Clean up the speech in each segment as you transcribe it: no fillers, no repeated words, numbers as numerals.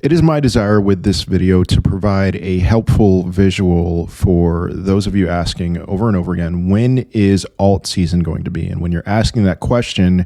It is my desire with this video to provide a helpful visual for those of you asking over and over again, when is alt season going to be? And when you're asking that question,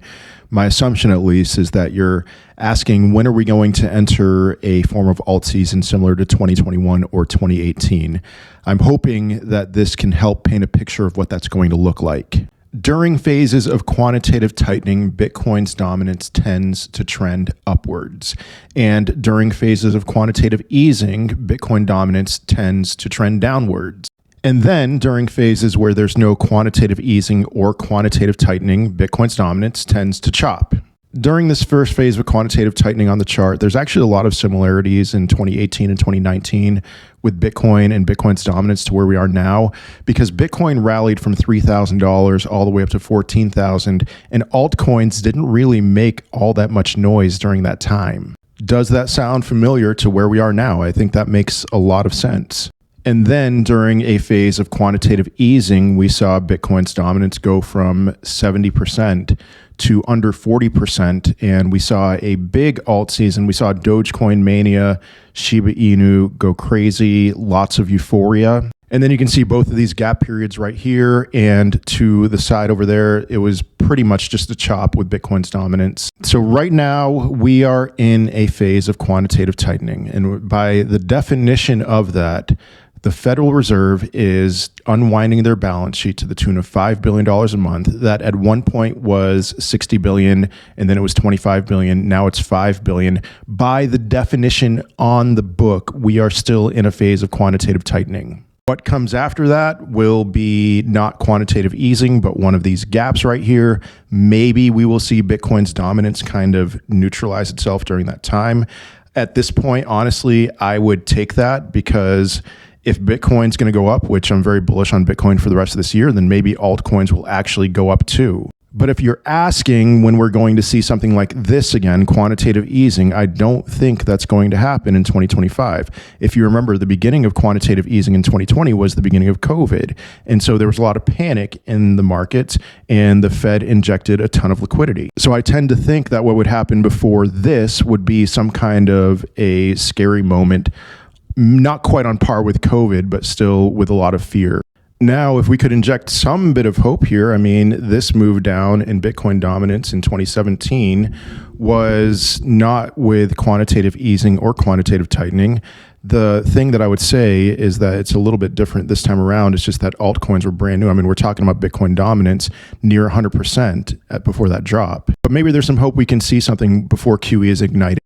my assumption at least is that you're asking, when are we going to enter a form of alt season similar to 2021 or 2018? I'm hoping that this can help paint a picture of what that's going to look like. During phases of quantitative tightening, Bitcoin's dominance tends to trend upwards. And during phases of quantitative easing, Bitcoin dominance tends to trend downwards. And then during phases where there's no quantitative easing or quantitative tightening, Bitcoin's dominance tends to chop. During this first phase of quantitative tightening on the chart, there's actually a lot of similarities in 2018 and 2019 with Bitcoin and Bitcoin's dominance to where we are now, because Bitcoin rallied from $3,000 all the way up to $14,000, and altcoins didn't really make all that much noise during that time. Does that sound familiar to where we are now? I think that makes a lot of sense. And then during a phase of quantitative easing, we saw Bitcoin's dominance go from 70% to under 40%. And we saw a big alt season. We saw Dogecoin mania, Shiba Inu go crazy, lots of euphoria. And then you can see both of these gap periods right here, and to the side over there, it was pretty much just a chop with Bitcoin's dominance. So right now we are in a phase of quantitative tightening. And by the definition of that, the Federal Reserve is unwinding their balance sheet to the tune of $5 billion a month. That at one point was $60 billion, and then it was $25 billion. Now it's $5 billion. By the definition on the book, we are still in a phase of quantitative tightening. What comes after that will be not quantitative easing, but one of these gaps right here. Maybe we will see Bitcoin's dominance kind of neutralize itself during that time. At this point, honestly, I would take that, because if Bitcoin's going to go up, which I'm very bullish on Bitcoin for the rest of this year, then maybe altcoins will actually go up too. But if you're asking when we're going to see something like this again, quantitative easing, I don't think that's going to happen in 2025. If you remember, the beginning of quantitative easing in 2020 was the beginning of COVID. And so there was a lot of panic in the markets, and the Fed injected a ton of liquidity. So I tend to think that what would happen before this would be some kind of a scary moment, not quite on par with COVID, but still with a lot of fear. Now, if we could inject some bit of hope here, I mean, this move down in Bitcoin dominance in 2017 was not with quantitative easing or quantitative tightening. The thing that I would say is that it's a little bit different this time around. It's just that altcoins were brand new. I mean, we're talking about Bitcoin dominance near 100% before that drop. But maybe there's some hope we can see something before QE is ignited.